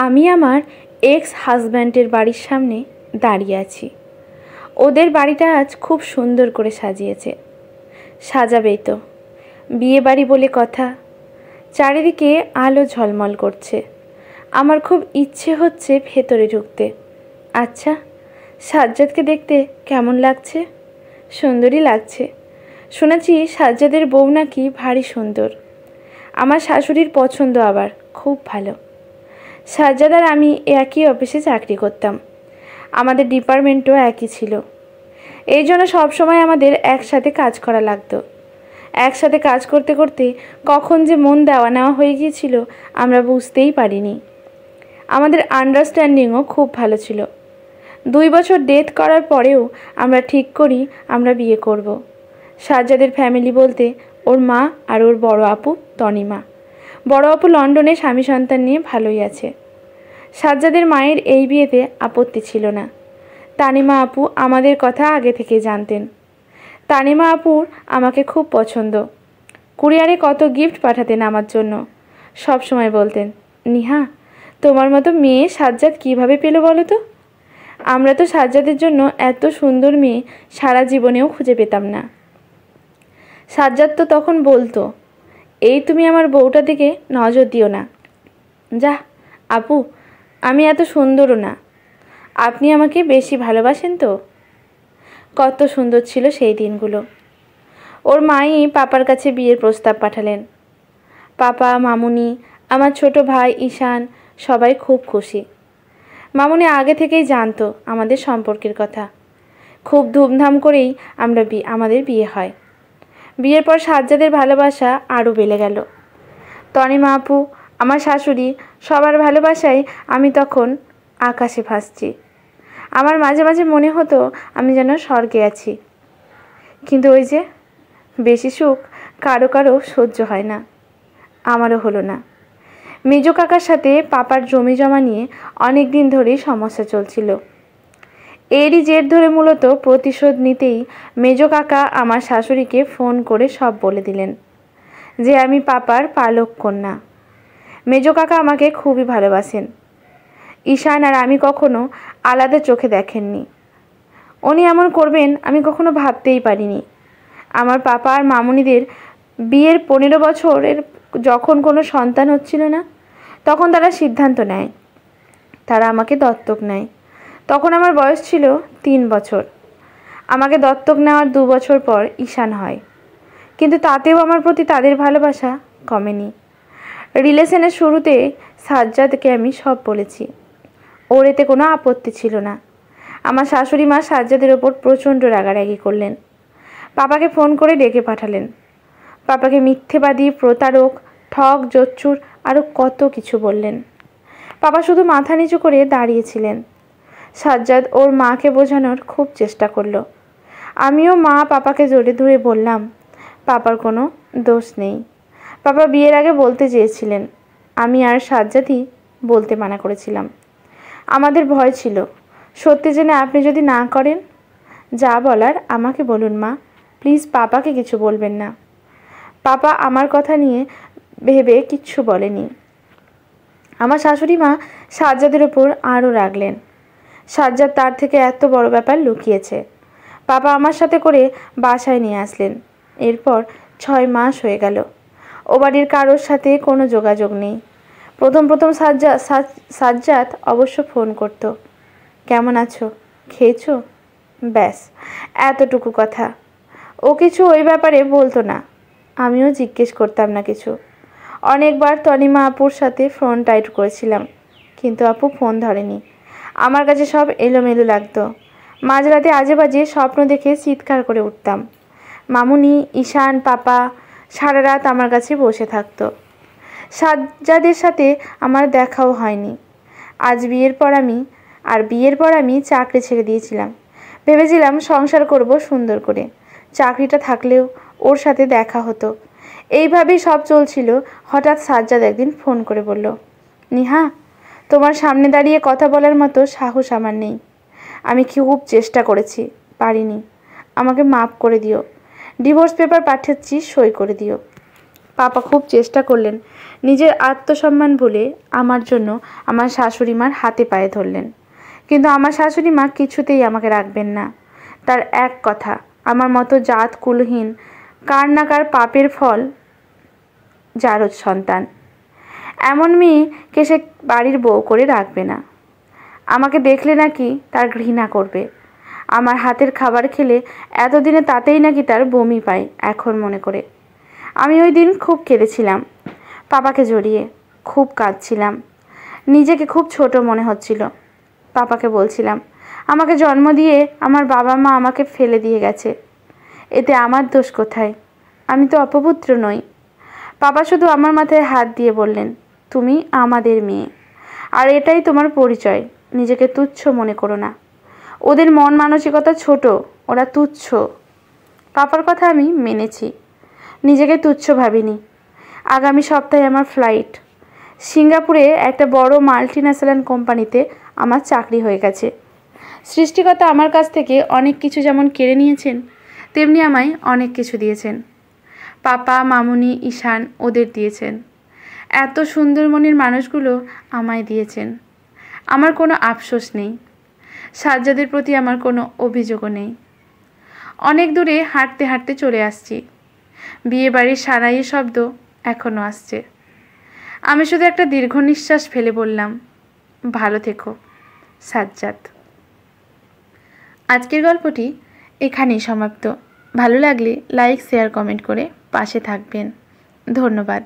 আমি আমার এক্স হাজব্যান্ডের বাড়ির সামনে দাঁড়িয়ে আছি। ওদের বাড়িটা আজ খুব সুন্দর করে সাজিয়েছে। সাজাবেই তো, বিয়ে বাড়ি বলে কথা। চারিদিকে আলো ঝলমল করছে। আমার খুব ইচ্ছে হচ্ছে ভেতরে ঢুকতে। আচ্ছা, সাজ্জাদকে দেখতে কেমন লাগছে? সুন্দরই লাগছে। শুনেছি সাজ্জাদের বউ নাকি ভারী সুন্দর। আমার শাশুড়ির পছন্দ আবার খুব ভালো। সাজ্জাদ আর আমি একই অফিসে চাকরি করতাম। আমাদের ডিপার্টমেন্টও একই ছিল। এই জন্য সবসময় আমাদের একসাথে কাজ করা লাগতো। একসাথে কাজ করতে করতে কখন যে মন দেওয়া নেওয়া হয়ে গিয়েছিল আমরা বুঝতেই পারিনি। আমাদের আন্ডারস্ট্যান্ডিংও খুব ভালো ছিল। 2 বছর ডেট করার পরেও আমরা ঠিক করি আমরা বিয়ে করব। সাজ্জাদের ফ্যামিলি বলতে ওর মা আর ওর বড় আপু তনিমা। বড় আপু লন্ডনে স্বামী সন্তান নিয়ে ভালোই আছে। সাজ্জাদের মায়ের এই বিয়েতে আপত্তি ছিল না। তানিমা আপু আমাদের কথা আগে থেকে জানতেন। তানিমা আপুর আমাকে খুব পছন্দ। কুরিয়ারে কত গিফট পাঠাতেন আমার জন্য। সব সময় বলতেন, নিহা, তোমার মতো মেয়ে সাজ্জাদ কীভাবে পেল বলো তো? আমরা তো সাজ্জাদের জন্য এত সুন্দর মেয়ে সারা জীবনেও খুঁজে পেতাম না। সাজ্জাদ তো তখন বলতো, এই তুমি আমার বউটা দিকে নজর দিও না। যা আপু, আমি এত সুন্দরও না। আপনি আমাকে বেশি ভালোবাসেন তো। কত সুন্দর ছিল সেই দিনগুলো। ওর মাই পাপার কাছে বিয়ের প্রস্তাব পাঠালেন। পাপা, মামুনি, আমার ছোট ভাই ঈশান সবাই খুব খুশি। মামুনি আগে থেকেই জানতো আমাদের সম্পর্কের কথা। খুব ধুমধাম করেই আমাদের বিয়ে হয়। বিয়ের পর সাজ্জাদের ভালোবাসা আরও বেড়ে গেল। তনিমা আপু, আমার শাশুড়ি, সবার ভালোবাসায় আমি তখন আকাশে ভাসছি। আমার মাঝে মাঝে মনে হতো আমি যেন স্বর্গে আছি। কিন্তু ওই যে, বেশি সুখ কারো কারো সহ্য হয় না। আমারও হলো না। মেজো কাকার সাথে পাপার জমি জমা নিয়ে অনেক দিন ধরেই সমস্যা চলছিল। এরই জের ধরে মূলত প্রতিশোধ নিতেই মেজো কাকা আমার শাশুড়িকে ফোন করে সব বলে দিলেন যে আমি পাপার পালক কন্যা। মেজো কাকা আমাকে খুবই ভালোবাসেন। ঈশান আর আমি কখনো আলাদা চোখে দেখেননি। উনি এমন করবেন আমি কখনো ভাবতেই পারিনি। আমার পাপা আর মামুনিদের বিয়ের 15 বছরের যখন কোনো সন্তান হচ্ছিল না, তখন তারা সিদ্ধান্ত নেয় তারা আমাকে দত্তক নেয়। তখন আমার বয়স ছিল 3 বছর। আমাকে দত্তক নেওয়ার 2 বছর পর ঈশান হয়। কিন্তু তাতেও আমার প্রতি তাদের ভালোবাসা কমেনি। রিলেশনের শুরুতে সাজ্জাদকে আমি সব বলেছি। ওর এতে কোনো আপত্তি ছিল না। আমার শাশুড়ি মা সাজ্জাদের ওপর প্রচণ্ড রাগারাগি করলেন। পাপাকে ফোন করে ডেকে পাঠালেন। পাপাকে মিথ্যেবাদী, প্রতারক, ঠক, জচ্চুর আরও কত কিছু বললেন। পাপা শুধু মাথা নিচু করে দাঁড়িয়েছিলেন। সাজ্জাদ ওর মাকে বোঝানোর খুব চেষ্টা করলো। আমিও মা পাপাকে জড়িয়ে ধরে বললাম, পাপার কোনো দোষ নেই। পাপা বিয়ের আগে বলতে চেয়েছিলেন, আমি আর সাজ্জাদই বলতে মানা করেছিলাম। আমাদের ভয় ছিল, সত্যি জেনে আপনি যদি না করেন। যা বলার আমাকে বলুন মা, প্লিজ পাপাকে কিছু বলবেন না। পাপা আমার কথা নিয়ে ভেবে কিচ্ছু বলেনি। আমার শাশুড়ি মা সাজ্জাদের ওপর আরও রাগলেন। সাজ্জাদ তার থেকে এত বড় ব্যাপার লুকিয়েছে। পাপা আমার সাথে করে বাসায় নিয়ে আসলেন। এরপর 6 মাস হয়ে গেল। ও বাড়ির কারোর সাথে কোনো যোগাযোগ নেই। প্রথম সাজ্জাদ অবশ্য ফোন করত, কেমন আছো, খেয়েছো, ব্যাস এতটুকু কথা। ও কিছু ওই ব্যাপারে বলতো না। আমিও জিজ্ঞেস করতাম না কিছু। অনেকবার তনিমা আপুর সাথে ফোন টাইট করেছিলাম, কিন্তু আপু ফোন ধরেনি। আমার কাছে সব এলোমেলো লাগতো। মাঝরাতে আজে বাজে স্বপ্ন দেখে চিৎকার করে উঠতাম। মামুনি, ঈশান, পাপা সারা রাত আমার কাছে বসে থাকতো। সাজ্জাদের সাথে আমার দেখাও হয়নি। বিয়ের পর আমি চাকরি ছেড়ে দিয়েছিলাম। ভেবেছিলাম সংসার করব সুন্দর করে। চাকরিটা থাকলেও ওর সাথে দেখা হতো। এইভাবেই সব চলছিল। হঠাৎ সাজ্জাদ একদিন ফোন করে বলল, নিহা, তোমার সামনে দাঁড়িয়ে কথা বলার মতো সাহস আমার নেই। আমি খুব চেষ্টা করেছি, পারিনি। আমাকে মাফ করে দিও। ডিভোর্স পেপার পাঠাচ্ছি, সই করে দিও। পাপা খুব চেষ্টা করলেন, নিজের আত্মসম্মান ভুলে আমার জন্য আমার শাশুড়ি মার হাতে পায়ে ধরলেন। কিন্তু আমার শাশুড়ি মা কিছুতেই আমাকে রাখবেন না। তার এক কথা, আমার মতো জাত কুলহীন কার না কার পাপের ফল জারজ সন্তান, এমন মেয়েকে সে বাড়ির বউ করে রাখবে না। আমাকে দেখলে নাকি তার ঘৃণা করবে। আমার হাতের খাবার খেলে এতদিনে তাতেই নাকি তার বমি পায় এখন মনে করে। আমি ওই দিন খুব কেঁদেছিলাম, পাপাকে জড়িয়ে খুব কাঁদছিলাম। নিজেকে খুব ছোট মনে হচ্ছিল। পাপাকে বলছিলাম, আমাকে জন্ম দিয়ে আমার বাবা মা আমাকে ফেলে দিয়ে গেছে, এতে আমার দোষ কোথায়? আমি তো অপপুত্র নই। পাপা শুধু আমার মাথায় হাত দিয়ে বললেন, তুমি আমাদের মেয়ে, আর এটাই তোমার পরিচয়। নিজেকে তুচ্ছ মনে করো না। ওদের মন মানসিকতা ছোট, ওরা তুচ্ছ। পাপার কথা আমি মেনেছি, নিজেকে তুচ্ছ ভাবিনি। আগামী সপ্তাহে আমার ফ্লাইট। সিঙ্গাপুরে একটা বড় মাল্টিন্যাশনাল কোম্পানিতে আমার চাকরি হয়ে গেছে। সৃষ্টিকর্তা আমার কাছ থেকে অনেক কিছু যেমন কেড়ে নিয়েছেন, তেমনি আমায় অনেক কিছু দিয়েছেন। পাপা, মামুনি, ঈশান ওদের দিয়েছেন। এত সুন্দর মনের মানুষগুলো আমায় দিয়েছেন। আমার কোনো আফসোস নেই। সাজ্জাদের প্রতি আমার কোনো অভিযোগও নেই। অনেক দূরে হাঁটতে হাঁটতে চলে আসছি। বিয়েবাড়ির সারাইয়ের শব্দ এখনও আসছে। আমি শুধু একটা দীর্ঘ নিঃশ্বাস ফেলে বললাম, ভালো থেকো সাজ্জাদ। আজকের গল্পটি এখানেই সমাপ্ত। ভালো লাগলে লাইক, শেয়ার, কমেন্ট করে পাশে থাকবেন। ধন্যবাদ।